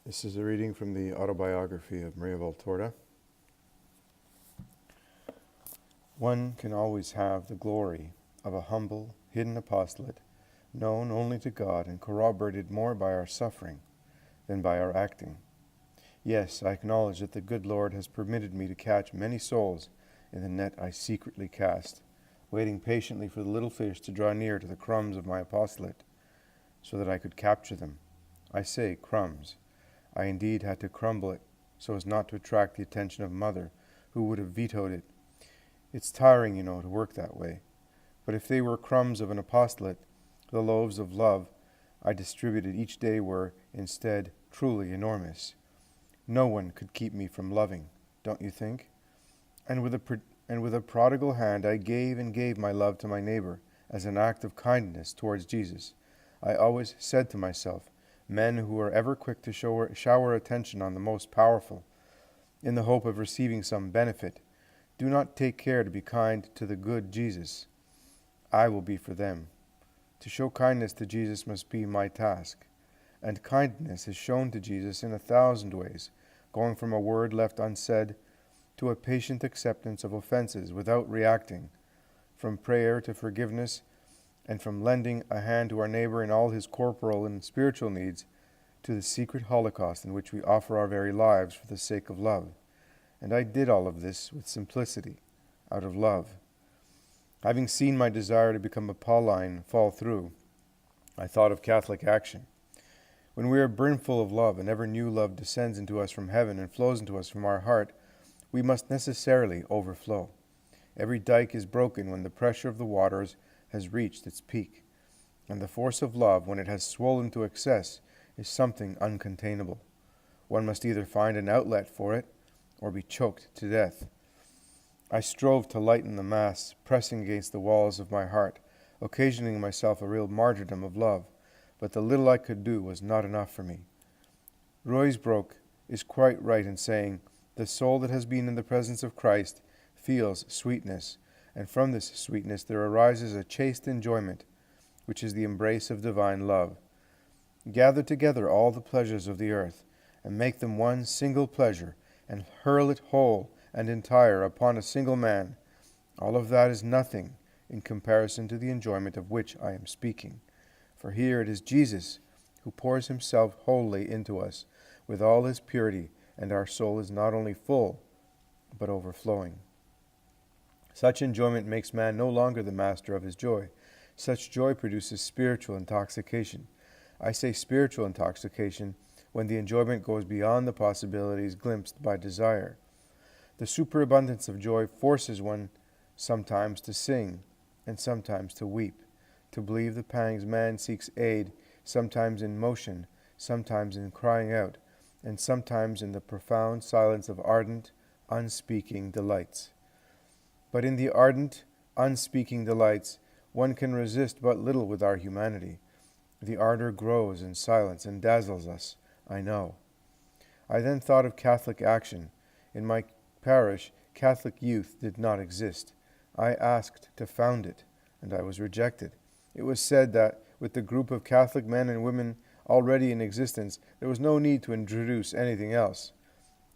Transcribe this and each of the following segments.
This is a reading from the Autobiography of Maria Valtorta. One can always have the glory of a humble, hidden apostolate, known only to God and corroborated more by our suffering than by our acting. Yes, I acknowledge that the good Lord has permitted me to catch many souls in the net I secretly cast, waiting patiently for the little fish to draw near to the crumbs of my apostolate, so that I could capture them. I say crumbs. I indeed had to crumble it so as not to attract the attention of Mother, who would have vetoed it. It's tiring, to work that way. But if they were crumbs of an apostolate, the loaves of love I distributed each day were, instead, truly enormous. No one could keep me from loving, don't you think? And with a prodigal hand I gave and gave my love to my neighbor as an act of kindness towards Jesus. I always said to myself, men who are ever quick to shower attention on the most powerful, in the hope of receiving some benefit, do not take care to be kind to the good Jesus. I will be for them. To show kindness to Jesus must be my task, and kindness is shown to Jesus in 1,000 ways, going from a word left unsaid to a patient acceptance of offenses without reacting, from prayer to forgiveness, and from lending a hand to our neighbor in all his corporal and spiritual needs, to the secret holocaust in which we offer our very lives for the sake of love. And I did all of this with simplicity, out of love. Having seen my desire to become a Pauline fall through, I thought of Catholic action. When we are brimful of love, and ever new love descends into us from heaven and flows into us from our heart, we must necessarily overflow. Every dike is broken when the pressure of the waters has reached its peak, and the force of love, when it has swollen to excess, is something uncontainable. One must either find an outlet for it, or be choked to death. I strove to lighten the mass pressing against the walls of my heart, occasioning myself a real martyrdom of love, but the little I could do was not enough for me. Ruysbroeck is quite right in saying, the soul that has been in the presence of Christ feels sweetness, and from this sweetness there arises a chaste enjoyment, which is the embrace of divine love. Gather together all the pleasures of the earth, and make them one single pleasure, and hurl it whole and entire upon a single man. All of that is nothing in comparison to the enjoyment of which I am speaking. For here it is Jesus who pours himself wholly into us with all his purity, and our soul is not only full, but overflowing. Such enjoyment makes man no longer the master of his joy. Such joy produces spiritual intoxication. I say spiritual intoxication when the enjoyment goes beyond the possibilities glimpsed by desire. The superabundance of joy forces one sometimes to sing, and sometimes to weep, to believe the pangs man seeks aid, sometimes in motion, sometimes in crying out, and sometimes in the profound silence of ardent, unspeaking delights. But in the ardent, unspeaking delights, one can resist but little with our humanity. The ardor grows in silence and dazzles us, I know. I then thought of Catholic action. In my parish, Catholic youth did not exist. I asked to found it, and I was rejected. It was said that, with the group of Catholic men and women already in existence, there was no need to introduce anything else.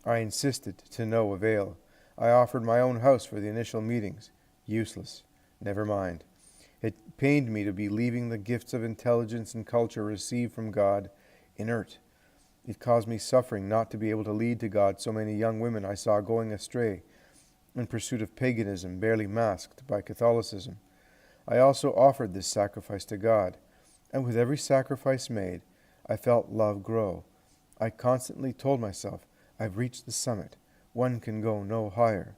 I insisted, to no avail. I offered my own house for the initial meetings. Useless. Never mind. It pained me to be leaving the gifts of intelligence and culture received from God inert. It caused me suffering not to be able to lead to God so many young women I saw going astray in pursuit of paganism barely masked by Catholicism. I also offered this sacrifice to God, and with every sacrifice made, I felt love grow. I constantly told myself, I've reached the summit. One can go no higher.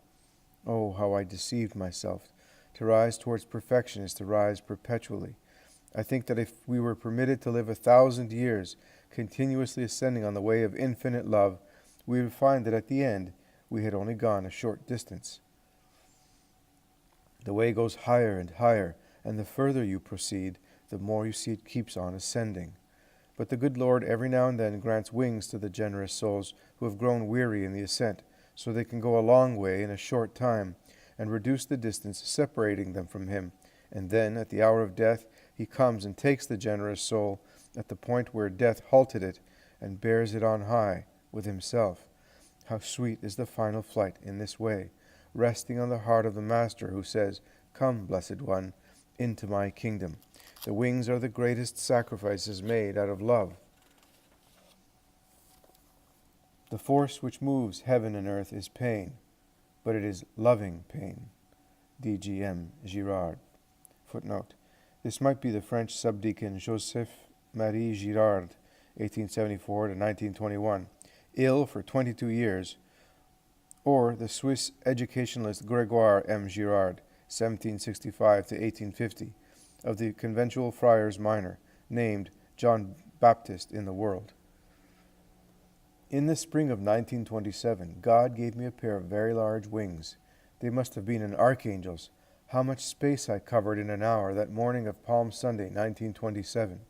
Oh, how I deceived myself. To rise towards perfection is to rise perpetually. I think that if we were permitted to live 1,000 years, continuously ascending on the way of infinite love, we would find that at the end we had only gone a short distance. The way goes higher and higher, and the further you proceed, the more you see it keeps on ascending. But the good Lord every now and then grants wings to the generous souls who have grown weary in the ascent, so they can go a long way in a short time, and reduce the distance separating them from him. And then, at the hour of death, he comes and takes the generous soul at the point where death halted it, and bears it on high with himself. How sweet is the final flight in this way, resting on the heart of the Master, who says, "Come, blessed one, into my kingdom." The wings are the greatest sacrifices made out of love. The force which moves heaven and earth is pain, but it is loving pain. D.G.M. Girard. Footnote. This might be the French subdeacon Joseph-Marie Girard, 1874 to 1921, ill for 22 years, or the Swiss educationalist Grégoire M. Girard, 1765 to 1850, of the Conventual Friars Minor, named John Baptist in the world. In the spring of 1927, God gave me a pair of very large wings. They must have been an archangel's. How much space I covered in an hour that morning of Palm Sunday, 1927.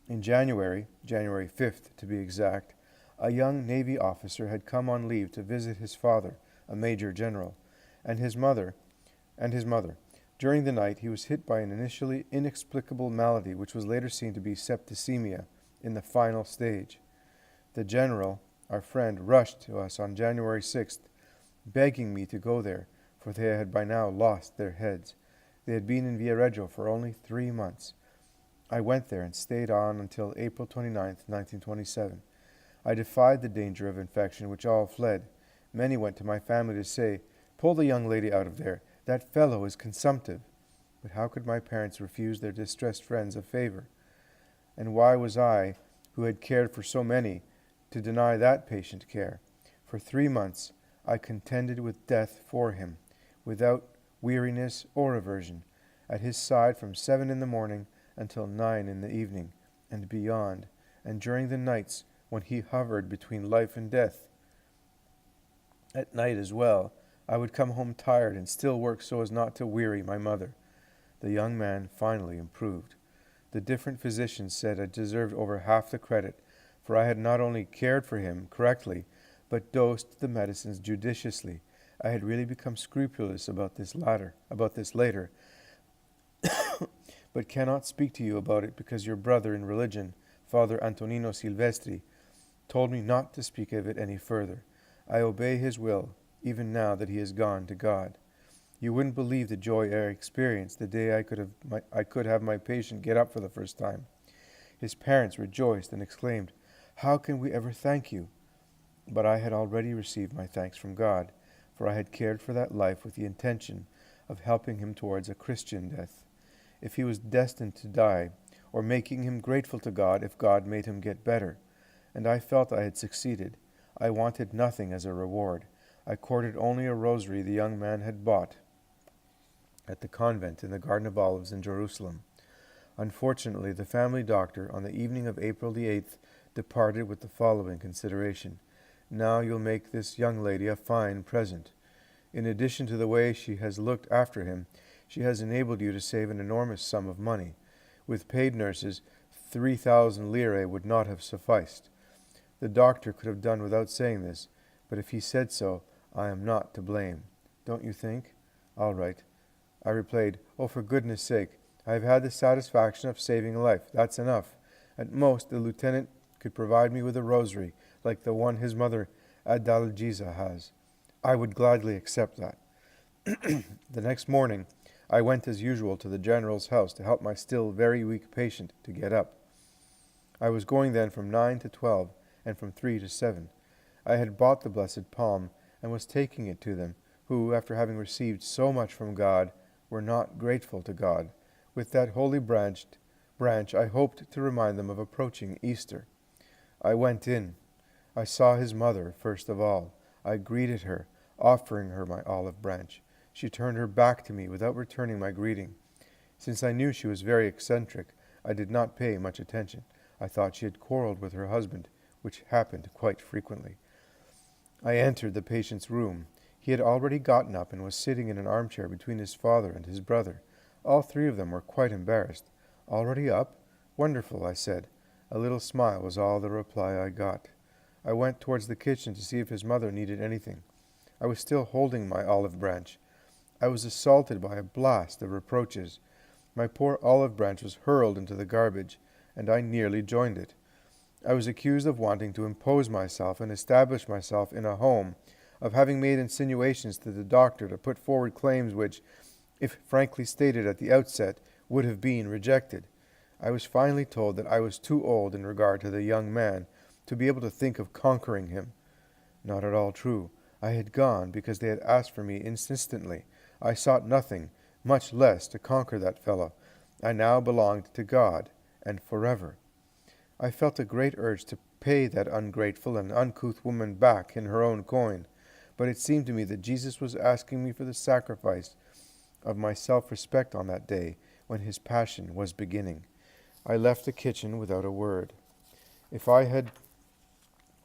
In January 5th to be exact, a young Navy officer had come on leave to visit his father, a major general, and his mother. During the night, he was hit by an initially inexplicable malady which was later seen to be septicemia in the final stage. The general, our friend, rushed to us on January 6th, begging me to go there, for they had by now lost their heads. They had been in Viareggio for only 3 months. I went there and stayed on until April 29th, 1927. I defied the danger of infection, which all fled. Many went to my family to say, "Pull the young lady out of there. That fellow is consumptive." But how could my parents refuse their distressed friends a favor? And why was I, who had cared for so many, to deny that patient care? For 3 months I contended with death for him, without weariness or aversion, at his side from 7 in the morning until 9 in the evening, and beyond, and during the nights when he hovered between life and death. At night as well, I would come home tired and still work so as not to weary my mother. The young man finally improved. The different physicians said I deserved over half the credit, for I had not only cared for him correctly, but dosed the medicines judiciously. I had really become scrupulous about this later, but cannot speak to you about it because your brother in religion, Father Antonino Silvestri, told me not to speak of it any further. I obey his will, even now that he is gone to God. You wouldn't believe the joy I experienced the day I could have my patient get up for the first time. His parents rejoiced and exclaimed, "How can we ever thank you?" But I had already received my thanks from God, for I had cared for that life with the intention of helping him towards a Christian death. If he was destined to die, or making him grateful to God if God made him get better, and I felt I had succeeded, I wanted nothing as a reward. I courted only a rosary the young man had bought at the convent in the Garden of Olives in Jerusalem. Unfortunately, the family doctor, on the evening of April the 8th, departed with the following consideration: "Now you'll make this young lady a fine present. In addition to the way she has looked after him, she has enabled you to save an enormous sum of money. With paid nurses, 3,000 lire would not have sufficed." The doctor could have done without saying this, but if he said so, I am not to blame. Don't you think? All right. I replied, "Oh, for goodness sake, I have had the satisfaction of saving a life. That's enough. At most, the lieutenant could provide me with a rosary, like the one his mother Adalgisa has. I would gladly accept that." The next morning, I went as usual to the general's house to help my still very weak patient to get up. I was going then from 9 to 12, and from 3 to 7. I had bought the blessed palm, and was taking it to them, who, after having received so much from God, were not grateful to God. With that holy branch, I hoped to remind them of approaching Easter. I went in. I saw his mother first of all. I greeted her, offering her my olive branch. She turned her back to me without returning my greeting. Since I knew she was very eccentric, I did not pay much attention. I thought she had quarreled with her husband, which happened quite frequently. I entered the patient's room. He had already gotten up and was sitting in an armchair between his father and his brother. All three of them were quite embarrassed. "Already up? Wonderful," I said. A little smile was all the reply I got. I went towards the kitchen to see if his mother needed anything. I was still holding my olive branch. I was assaulted by a blast of reproaches. My poor olive branch was hurled into the garbage, and I nearly joined it. I was accused of wanting to impose myself and establish myself in a home, of having made insinuations to the doctor to put forward claims which, if frankly stated at the outset, would have been rejected. I was finally told that I was too old in regard to the young man to be able to think of conquering him. Not at all true. I had gone because they had asked for me insistently. I sought nothing, much less to conquer that fellow. I now belonged to God, and forever. I felt a great urge to pay that ungrateful and uncouth woman back in her own coin, but it seemed to me that Jesus was asking me for the sacrifice of my self-respect on that day when his passion was beginning. I left the kitchen without a word. If I had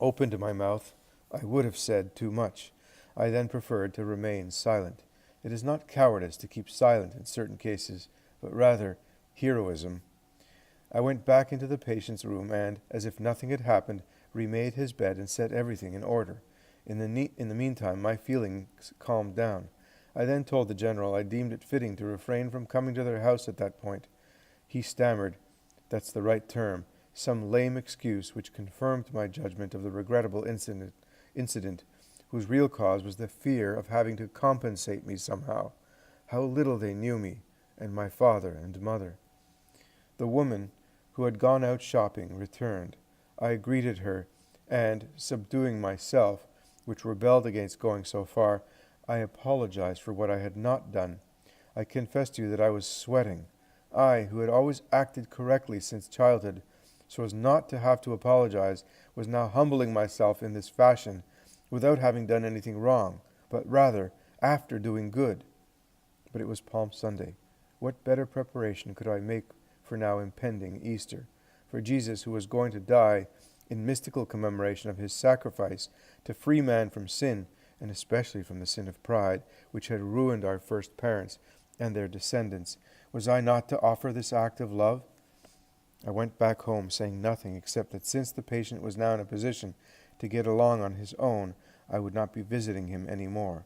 opened my mouth, I would have said too much. I then preferred to remain silent. It is not cowardice to keep silent in certain cases, but rather heroism. I went back into the patient's room and, as if nothing had happened, remade his bed and set everything in order. In the meantime, my feelings calmed down. I then told the general I deemed it fitting to refrain from coming to their house at that point. He stammered, "That's the right term," some lame excuse which confirmed my judgment of the regrettable incident, whose real cause was the fear of having to compensate me somehow. How little they knew me, and my father and mother. The woman, who had gone out shopping, returned. I greeted her, and, subduing myself, which rebelled against going so far, I apologized for what I had not done. I confess to you that I was sweating. I, who had always acted correctly since childhood, so as not to have to apologize, was now humbling myself in this fashion, without having done anything wrong, but rather after doing good. But it was Palm Sunday. What better preparation could I make for now impending Easter, for Jesus, who was going to die in mystical commemoration of his sacrifice to free man from sin, and especially from the sin of pride, which had ruined our first parents and their descendants? Was I not to offer this act of love? I went back home saying nothing except that since the patient was now in a position to get along on his own, I would not be visiting him any more.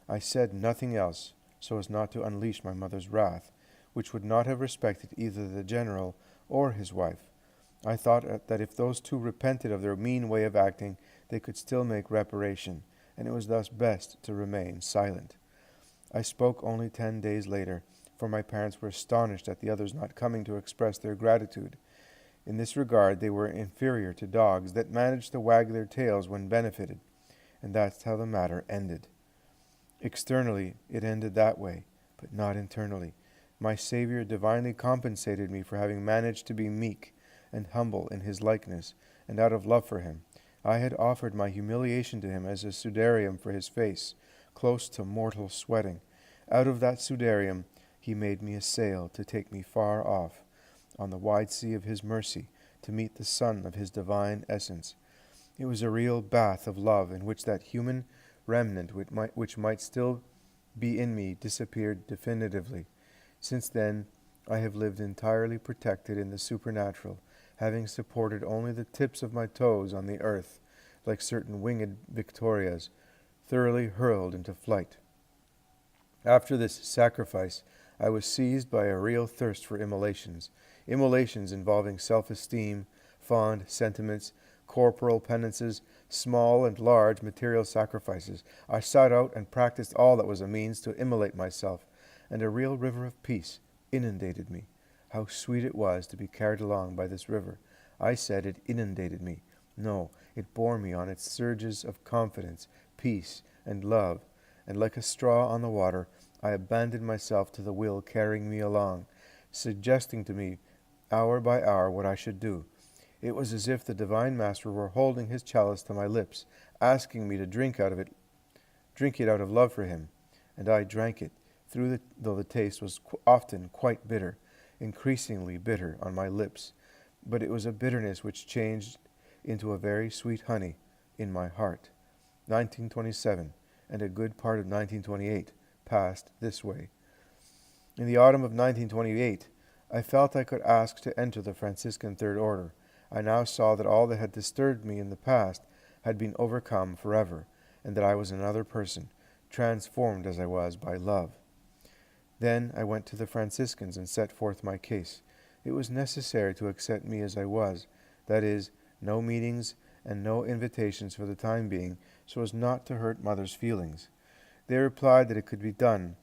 I said nothing else, so as not to unleash my mother's wrath, which would not have respected either the general or his wife. I thought that if those two repented of their mean way of acting, they could still make reparation, and it was thus best to remain silent. I spoke only 10 days later, for my parents were astonished at the others not coming to express their gratitude. In this regard they were inferior to dogs that managed to wag their tails when benefited, and that's how the matter ended. Externally it ended that way, but not internally. My Savior divinely compensated me for having managed to be meek and humble in his likeness, and out of love for him, I had offered my humiliation to him as a sudarium for his face, close to mortal sweating. Out of that sudarium he made me a sail to take me far off, on the wide sea of his mercy, to meet the sun of his divine essence. It was a real bath of love in which that human remnant which might still be in me disappeared definitively. Since then I have lived entirely protected in the supernatural, having supported only the tips of my toes on the earth, like certain winged Victorias, thoroughly hurled into flight. After this sacrifice, I was seized by a real thirst for immolations involving self-esteem, fond sentiments, corporal penances, small and large material sacrifices. I sought out and practiced all that was a means to immolate myself, and a real river of peace inundated me. How sweet it was to be carried along by this river. I said it inundated me. No, it bore me on its surges of confidence, peace, and love, and like a straw on the water, I abandoned myself to the will carrying me along, suggesting to me hour by hour what I should do. It was as if the Divine Master were holding his chalice to my lips, asking me to drink it out of love for him, and I drank it, though the taste was often quite bitter, increasingly bitter on my lips, but it was a bitterness which changed into a very sweet honey in my heart. 1927, and a good part of 1928, passed this way. In the autumn of 1928, I felt I could ask to enter the Franciscan Third Order. I now saw that all that had disturbed me in the past had been overcome forever, and that I was another person, transformed as I was by love. Then I went to the Franciscans and set forth my case. It was necessary to accept me as I was, that is, no meetings, and no invitations for the time being, so as not to hurt Mother's feelings. They replied that it could be done,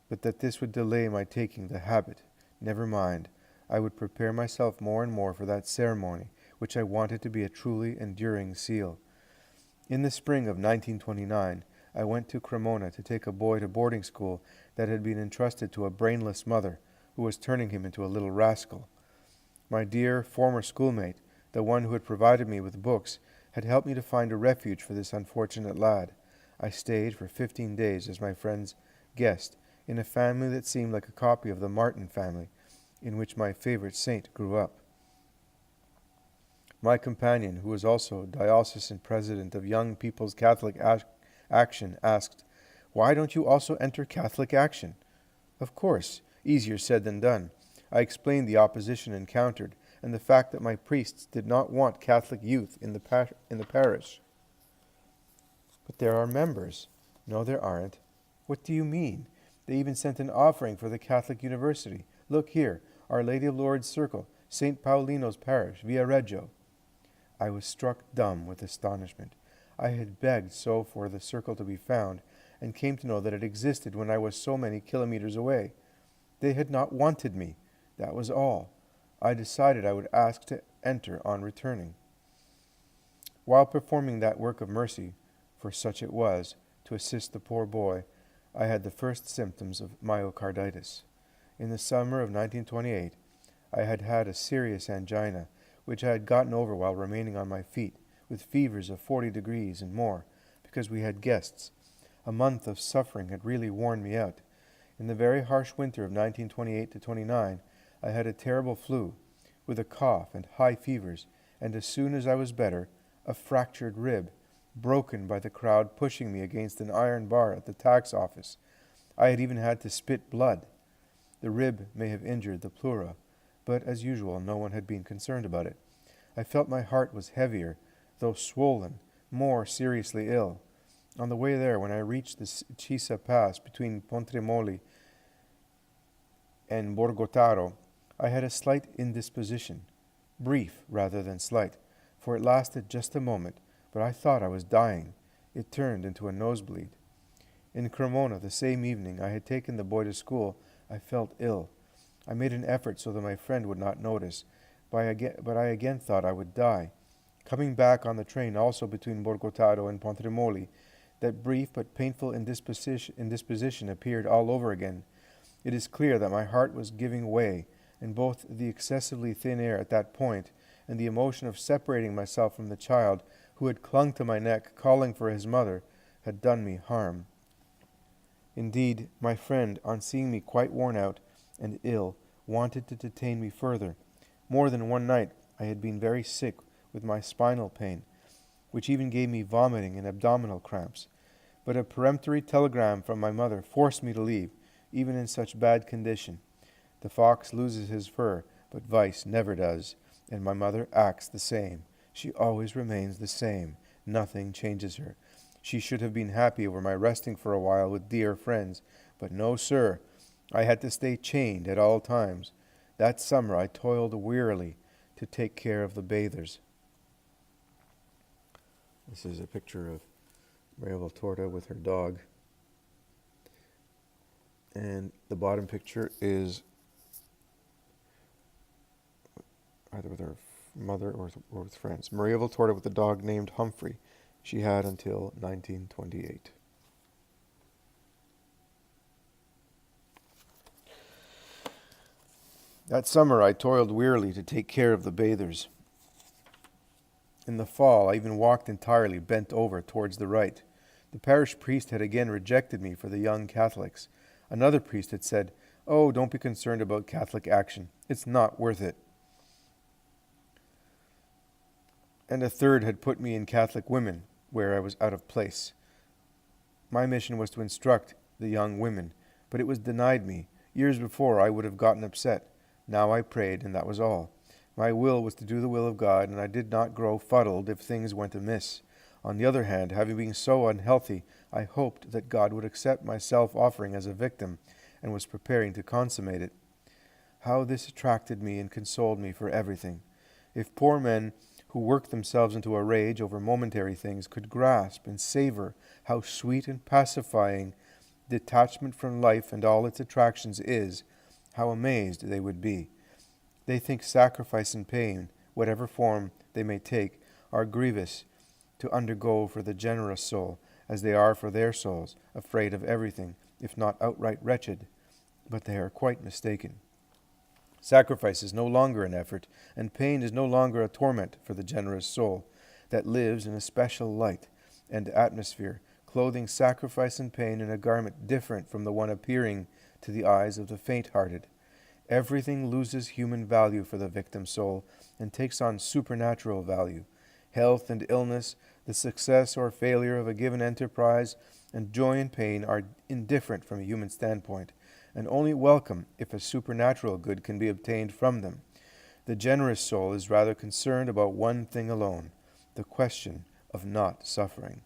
but that this would delay my taking the habit. Never mind. I would prepare myself more and more for that ceremony, which I wanted to be a truly enduring seal. In the spring of 1929, I went to Cremona to take a boy to boarding school that had been entrusted to a brainless mother, who was turning him into a little rascal. My dear former schoolmate, the one who had provided me with books, had helped me to find a refuge for this unfortunate lad. I stayed for 15 days as my friend's guest in a family that seemed like a copy of the Martin family, in which my favorite saint grew up. My companion, who was also diocesan president of Young People's Catholic Action, asked, "Why don't you also enter Catholic Action?" Of course, easier said than done. I explained the opposition encountered and the fact that my priests did not want Catholic youth in the parish. "But there are members." "No, there aren't." "What do you mean? They even sent an offering for the Catholic University. Look here, Our Lady of Lourdes Circle, St. Paulino's Parish, Via Reggio." I was struck dumb with astonishment. I had begged so for the circle to be found, and came to know that it existed when I was so many kilometers away. They had not wanted me. That was all. I decided I would ask to enter on returning. While performing that work of mercy, for such it was, to assist the poor boy, I had the first symptoms of myocarditis. In the summer of 1928, I had had a serious angina, which I had gotten over while remaining on my feet, with fevers of 40 degrees and more, because we had guests. A month of suffering had really worn me out. In the very harsh winter of 1928 to 29, I had a terrible flu, with a cough and high fevers, and as soon as I was better, a fractured rib, broken by the crowd pushing me against an iron bar at the tax office. I had even had to spit blood. The rib may have injured the pleura, but as usual, no one had been concerned about it. I felt my heart was heavier, though swollen, more seriously ill. On the way there, when I reached the Cisa Pass between Pontremoli and Borgotaro, I had a slight indisposition, brief rather than slight, for it lasted just a moment, but I thought I was dying. It turned into a nosebleed. In Cremona, the same evening I had taken the boy to school, I felt ill. I made an effort so that my friend would not notice, but I again thought I would die. Coming back on the train also between Borgotaro and Pontremoli, that brief but painful indisposition appeared all over again. It is clear that my heart was giving way, and both the excessively thin air at that point and the emotion of separating myself from the child who had clung to my neck, calling for his mother, had done me harm. Indeed, my friend, on seeing me quite worn out and ill, wanted to detain me further. More than one night I had been very sick with my spinal pain, which even gave me vomiting and abdominal cramps. But a peremptory telegram from my mother forced me to leave, even in such bad condition. The fox loses his fur, but vice never does, and my mother acts the same. She always remains the same. Nothing changes her. She should have been happy over my resting for a while with dear friends, but no, sir. I had to stay chained at all times. That summer I toiled wearily to take care of the bathers. This is a picture of Maria Valtorta with her dog. And the bottom picture is either with her mother or with friends. Maria Valtorta with a dog named Humphrey. She had until 1928. That summer I toiled wearily to take care of the bathers. In the fall I even walked entirely bent over towards the right. The parish priest had again rejected me for the young Catholics. Another priest had said, "Oh, don't be concerned about Catholic Action. It's not worth it." And a third had put me in Catholic Women, where I was out of place. My mission was to instruct the young women, but it was denied me. Years before I would have gotten upset. Now I prayed, and that was all. My will was to do the will of God, and I did not grow fuddled if things went amiss. On the other hand, having been so unhealthy, I hoped that God would accept my self-offering as a victim, and was preparing to consummate it. How this attracted me and consoled me for everything. If poor men who work themselves into a rage over momentary things could grasp and savor how sweet and pacifying detachment from life and all its attractions is, how amazed they would be. They think sacrifice and pain, whatever form they may take, are grievous to undergo for the generous soul, as they are for their souls, afraid of everything, if not outright wretched. But they are quite mistaken. Sacrifice is no longer an effort, and pain is no longer a torment for the generous soul that lives in a special light and atmosphere, clothing sacrifice and pain in a garment different from the one appearing to the eyes of the faint-hearted. Everything loses human value for the victim soul and takes on supernatural value. Health and illness, the success or failure of a given enterprise, and joy and pain are indifferent from a human standpoint, and only welcome if a supernatural good can be obtained from them. The generous soul is rather concerned about one thing alone, the question of not suffering.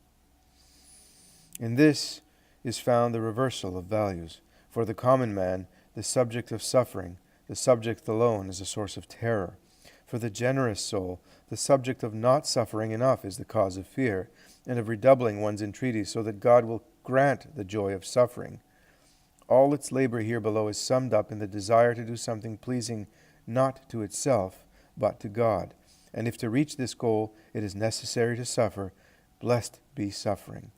In this is found the reversal of values. For the common man, the subject of suffering, the subject alone, is a source of terror. For the generous soul, the subject of not suffering enough is the cause of fear, and of redoubling one's entreaties so that God will grant the joy of suffering. All its labor here below is summed up in the desire to do something pleasing not to itself, but to God. And if to reach this goal it is necessary to suffer, blessed be suffering.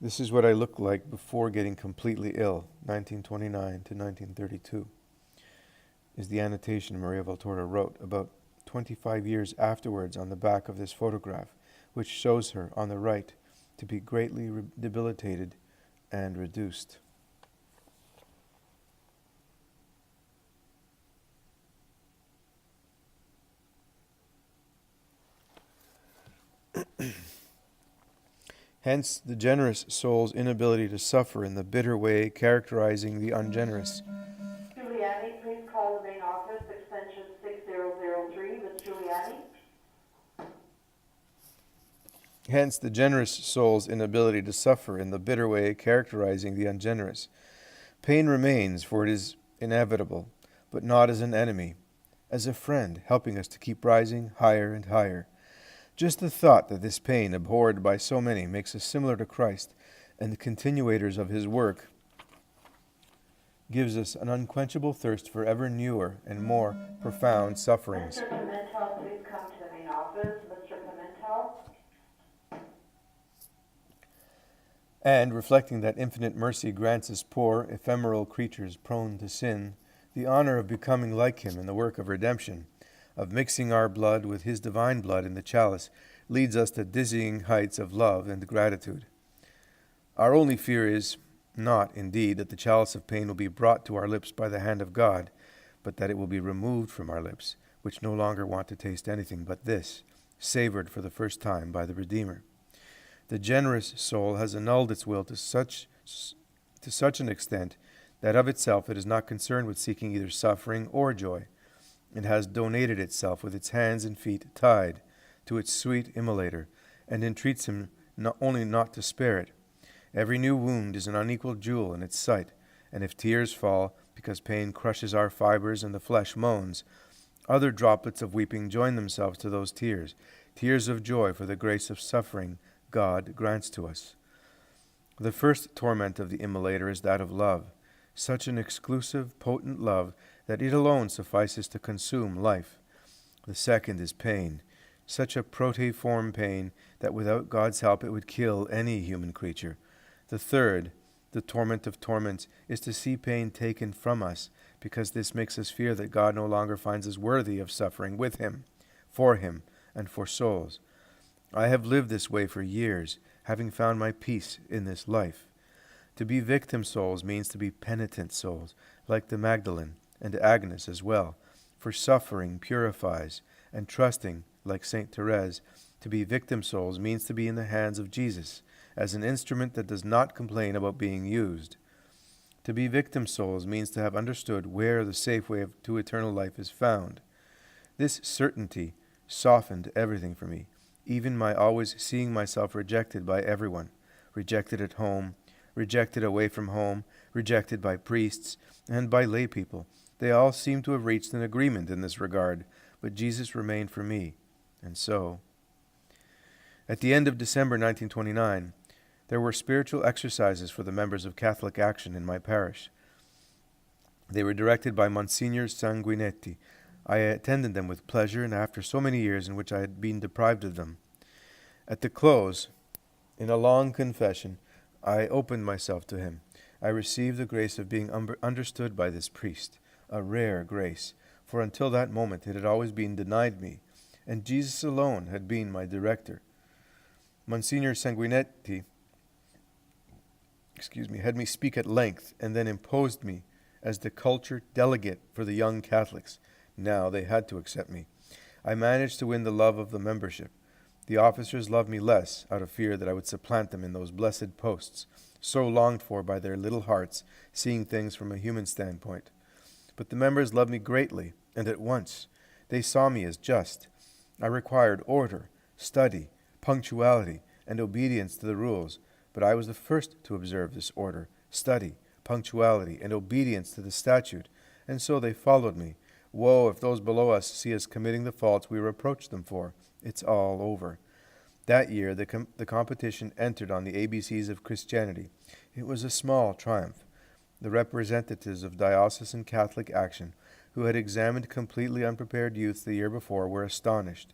This is what I looked like before getting completely ill, 1929 to 1932, is the annotation Maria Valtorta wrote about 25 years afterwards on the back of this photograph, which shows her on the right to be greatly debilitated and reduced. Hence, the generous soul's inability to suffer in the bitter way characterizing the ungenerous. Giuliani, please call the main office, extension 6003. Ms. Giuliani. Hence, the generous soul's inability to suffer in the bitter way characterizing the ungenerous. Pain remains, for it is inevitable, but not as an enemy, as a friend, helping us to keep rising higher and higher. Just the thought that this pain, abhorred by so many, makes us similar to Christ and the continuators of his work, gives us an unquenchable thirst for ever newer and more profound sufferings. Mr. Pimentel, please come to the main office. Mr. Pimentel. And, reflecting that infinite mercy grants us poor, ephemeral creatures prone to sin, the honor of becoming like him in the work of redemption, of mixing our blood with his divine blood in the chalice, leads us to dizzying heights of love and gratitude. Our only fear is not, indeed, that the chalice of pain will be brought to our lips by the hand of God, but that it will be removed from our lips, which no longer want to taste anything but this, savored for the first time by the Redeemer. The generous soul has annulled its will to such an extent that of itself it is not concerned with seeking either suffering or joy. It has donated itself with its hands and feet tied to its sweet immolator, and entreats him not only not to spare it. Every new wound is an unequal jewel in its sight, and if tears fall, because pain crushes our fibers and the flesh moans, other droplets of weeping join themselves to those tears, tears of joy for the grace of suffering God grants to us. The first torment of the immolator is that of love, such an exclusive, potent love that it alone suffices to consume life. The second is pain, such a proteform pain that without God's help it would kill any human creature. The third, the torment of torments, is to see pain taken from us, because this makes us fear that God no longer finds us worthy of suffering with him, and for souls. I have lived this way for years, having found my peace in this life. To be victim souls means to be penitent souls, like the Magdalene, and Agnes as well, for suffering purifies, and trusting, like Saint Therese, to be victim souls means to be in the hands of Jesus, as an instrument that does not complain about being used. To be victim souls means to have understood where the safe way to eternal life is found. This certainty softened everything for me, even my always seeing myself rejected by everyone, rejected at home, rejected away from home, rejected by priests and by lay people. They all seemed to have reached an agreement in this regard, but Jesus remained for me. And so, at the end of December 1929, there were spiritual exercises for the members of Catholic Action in my parish. They were directed by Monsignor Sanguinetti. I attended them with pleasure, and after so many years in which I had been deprived of them. At the close, in a long confession, I opened myself to him. I received the grace of being understood by this priest, a rare grace, for until that moment it had always been denied me, and Jesus alone had been my director. Monsignor Sanguinetti had me speak at length, and then imposed me as the cultured delegate for the young Catholics. Now they had to accept me. I managed to win the love of the membership. The officers loved me less, out of fear that I would supplant them in those blessed posts, so longed for by their little hearts, seeing things from a human standpoint. But the members loved me greatly, and at once. They saw me as just. I required order, study, punctuality, and obedience to the rules, but I was the first to observe this order, study, punctuality, and obedience to the statute, and so they followed me. Woe if those below us see us committing the faults we reproach them for. It's all over. That year the competition entered on the ABCs of Christianity. It was a small triumph. The representatives of diocesan Catholic Action, who had examined completely unprepared youths the year before, were astonished.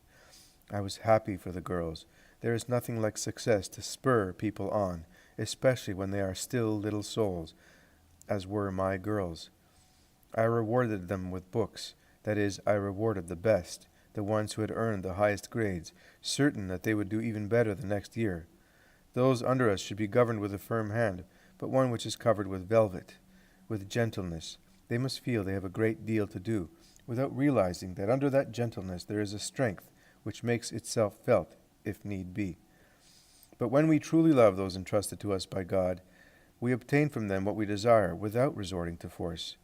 I was happy for the girls. There is nothing like success to spur people on, especially when they are still little souls, as were my girls. I rewarded them with books. That is, I rewarded the best, the ones who had earned the highest grades, certain that they would do even better the next year. Those under us should be governed with a firm hand, but one which is covered with velvet, with gentleness. They must feel they have a great deal to do, without realizing that under that gentleness there is a strength which makes itself felt, if need be. But when we truly love those entrusted to us by God, we obtain from them what we desire without resorting to force,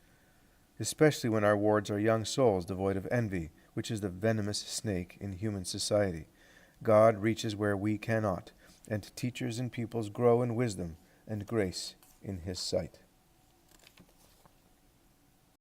especially when our wards are young souls devoid of envy, which is the venomous snake in human society. God reaches where we cannot, and teachers and pupils grow in wisdom and grace in His sight.